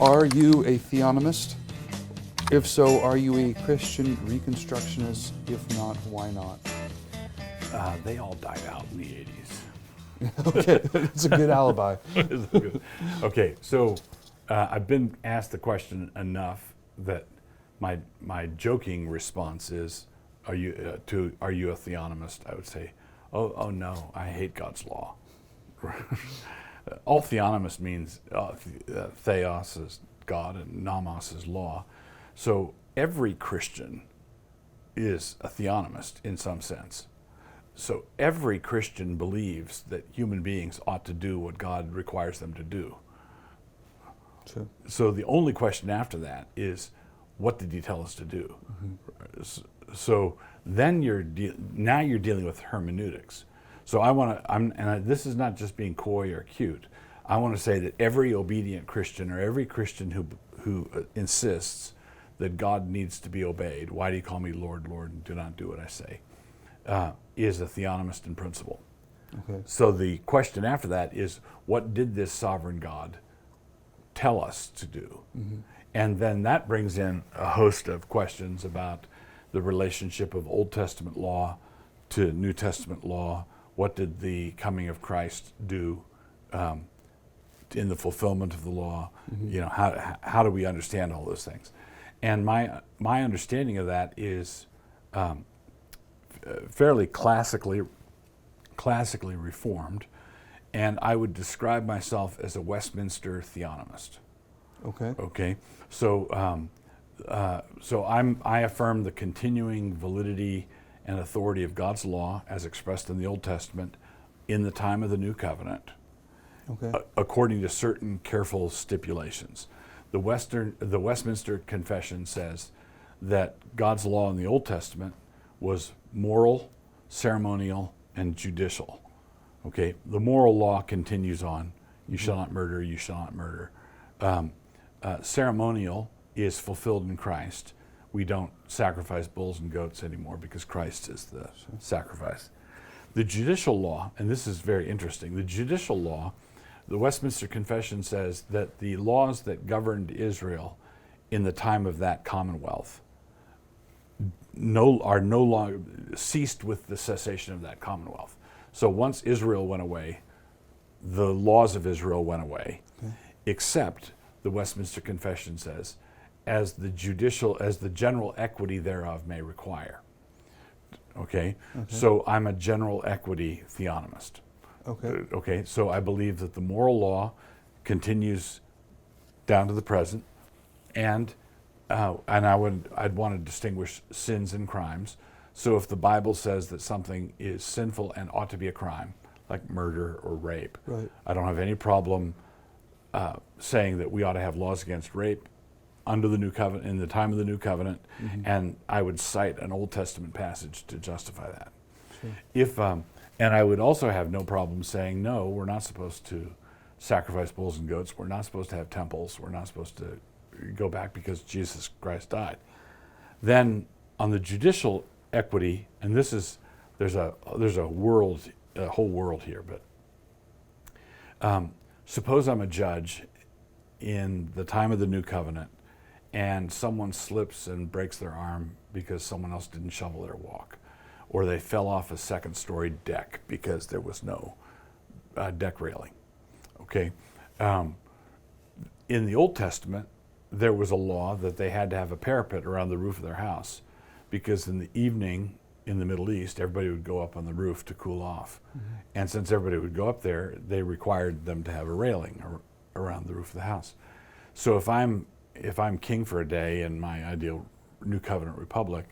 Are you a theonomist? If so, are you a Christian Reconstructionist? If not, why not? They all died out in the 80s. Okay, it's a good alibi. Okay, so I've been asked the question enough that my joking response is, are you a theonomist? I would say, oh no, I hate God's law. All theonomist means theos is God and nomos is law. So every Christian is a theonomist in some sense. So every Christian believes that human beings ought to do what God requires them to do. Sure. So the only question after that is, what did he tell us to do? Mm-hmm. So then you're dealing with hermeneutics. So this is not just being coy or cute. I want to say that every obedient Christian, or every Christian who insists that God needs to be obeyed, why do you call me Lord, Lord, and do not do what I say, is a theonomist in principle. Okay. So the question after that is, what did this sovereign God tell us to do? Mm-hmm. And then that brings in a host of questions about the relationship of Old Testament law to New Testament law. What did the coming of Christ do in the fulfillment of the law? Mm-hmm. You know, how do we understand all those things? And my understanding of that is fairly classically reformed, and I would describe myself as a Westminster theonomist. Okay. Okay. So I affirm the continuing validity and authority of God's law as expressed in the Old Testament in the time of the New Covenant, okay, according to certain careful stipulations. The Westminster Confession says that God's law in the Old Testament was moral, ceremonial, and judicial. Okay, the moral law continues on. You shall not murder, you shall not murder. Ceremonial is fulfilled in Christ. We don't sacrifice bulls and goats anymore because Christ is the sacrifice. The judicial law, and this is very interesting, the judicial law, the Westminster Confession says that the laws that governed Israel in the time of that commonwealth are no longer ceased with the cessation of that commonwealth. So once Israel went away, the laws of Israel went away, okay, except the Westminster Confession says, as the general equity thereof may require. Okay? So I'm a general equity theonomist. Okay, so I believe that the moral law continues down to the present, and I'd want to distinguish sins and crimes. So if the Bible says that something is sinful and ought to be a crime, like murder or rape, right, I don't have any problem saying that we ought to have laws against rape under the New Covenant, in the time of the New Covenant, mm-hmm, and I would cite an Old Testament passage to justify that. Sure. And I would also have no problem saying, no, we're not supposed to sacrifice bulls and goats. We're not supposed to have temples. We're not supposed to go back because Jesus Christ died. Then on the judicial equity, and there's a whole world here, but suppose I'm a judge in the time of the New Covenant, and someone slips and breaks their arm because someone else didn't shovel their walk, or they fell off a second-story deck because there was no deck railing. Okay, in the Old Testament, there was a law that they had to have a parapet around the roof of their house, because in the evening in the Middle East, everybody would go up on the roof to cool off, mm-hmm, and since everybody would go up there, they required them to have a railing around the roof of the house. So if I'm king for a day in my ideal New Covenant republic,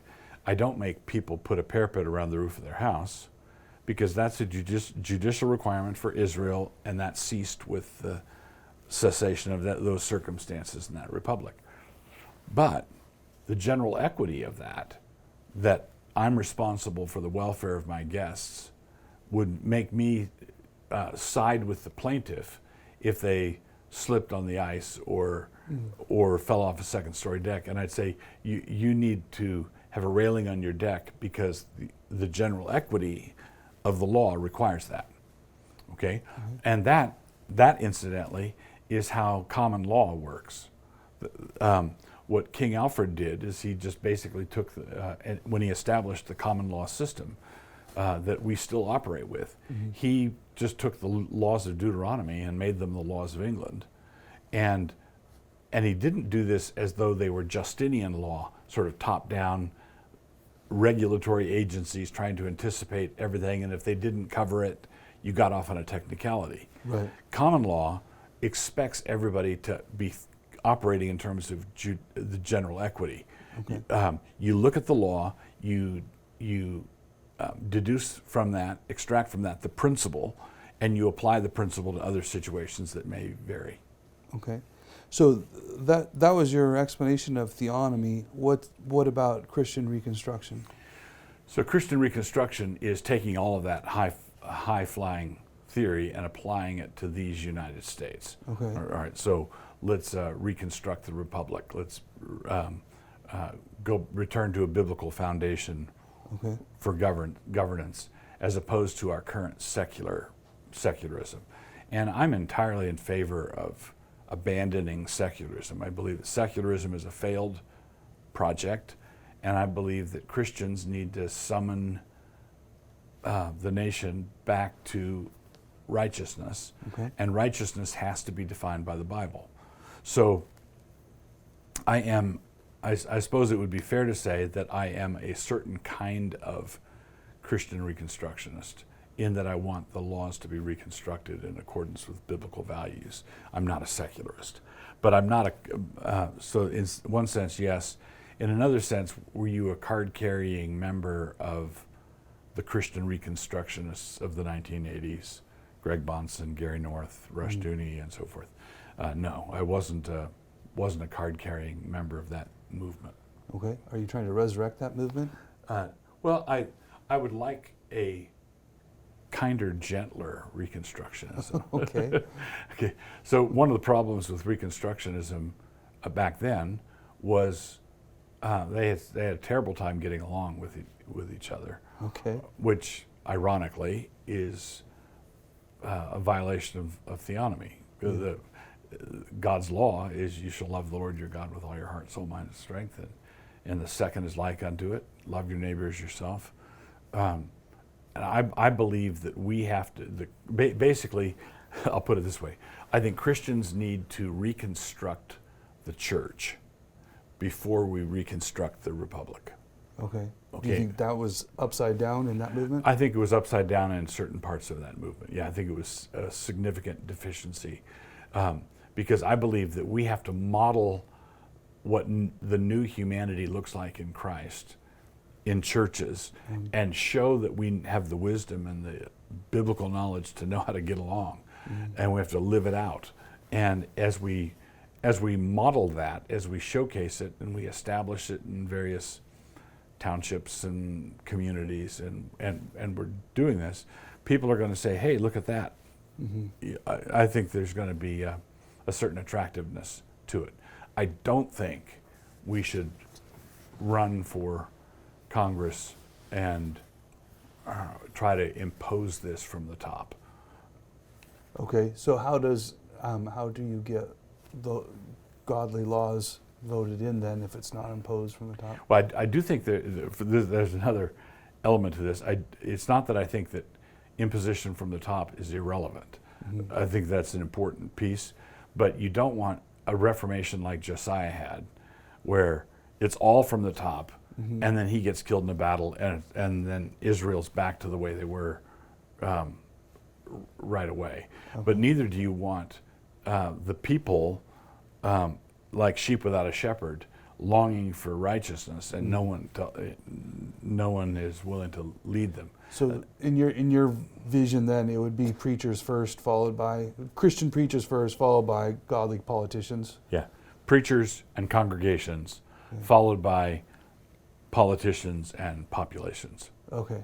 I don't make people put a parapet around the roof of their house, because that's a judicial requirement for Israel, and that ceased with the cessation of those circumstances in that republic. But the general equity of that I'm responsible for the welfare of my guests, would make me side with the plaintiff if they slipped on the ice or fell off a second-story deck. And I'd say, you need to have a railing on your deck because the general equity of the law requires that. Okay? Mm-hmm. And that incidentally is how common law works. What King Alfred did is he just basically took, when he established the common law system that we still operate with, he just took the laws of Deuteronomy and made them the laws of England. And he didn't do this as though they were Justinian law, sort of top-down regulatory agencies trying to anticipate everything, and if they didn't cover it, you got off on a technicality. Right. Common law expects everybody to be operating in terms of the general equity. Okay. You look at the law, you deduce from that, extract from that the principle, and you apply the principle to other situations that may vary. Okay. So that was your explanation of theonomy. What about Christian Reconstruction? So Christian Reconstruction is taking all of that high-flying theory and applying it to these United States. Okay. All right. So let's reconstruct the republic. Let's go return to a biblical foundation Okay. for governance, as opposed to our current secularism. And I'm entirely in favor of abandoning secularism. I believe that secularism is a failed project, and I believe that Christians need to summon the nation back to righteousness, Okay. and righteousness has to be defined by the Bible. So I suppose it would be fair to say that I am a certain kind of Christian Reconstructionist, in that I want the laws to be reconstructed in accordance with biblical values. I'm not a secularist, but I'm not so in one sense, yes. In another sense, were you a card-carrying member of the Christian Reconstructionists of the 1980s, Greg Bahnsen, Gary North, Rush Dooney, and so forth? No, I wasn't a card-carrying member of that movement. Okay. Are you trying to resurrect that movement? Well, I would like a kinder, gentler Reconstructionism. Okay. Okay. So one of the problems with Reconstructionism back then was they had a terrible time getting along with each other. Okay. Which, ironically, is a violation of theonomy. God's law is you shall love the Lord your God with all your heart, soul, mind, and strength. And the second is like unto it, love your neighbor as yourself. And I believe that we have to, basically, I'll put it this way, I think Christians need to reconstruct the church before we reconstruct the republic. Okay. Do Okay. you think that was upside down in that movement? I think it was upside down in certain parts of that movement. Yeah, I think it was a significant deficiency. Because I believe that we have to model what the new humanity looks like in Christ in churches, and show that we have the wisdom and the biblical knowledge to know how to get along, and we have to live it out. And as we model that, as we showcase it, and we establish it in various townships and communities, and we're doing this, people are going to say, "Hey, look at that." I think there's going to be a certain attractiveness to it. I don't think we should run for Congress and try to impose this from the top. Okay. So how do you get the godly laws voted in then if it's not imposed from the top? Well, I do think that there's another element to this. It's not that I think that imposition from the top is irrelevant. I think that's an important piece, but you don't want a reformation like Josiah had, where it's all from the top, and then he gets killed in a battle, and then Israel's back to the way they were right away. Okay. But neither do you want the people like sheep without a shepherd, longing for righteousness, and no one is willing to lead them. So in your vision, then it would be preachers first, followed by Christian preachers first, followed by godly politicians. Yeah, preachers and congregations, followed by politicians and populations. Okay.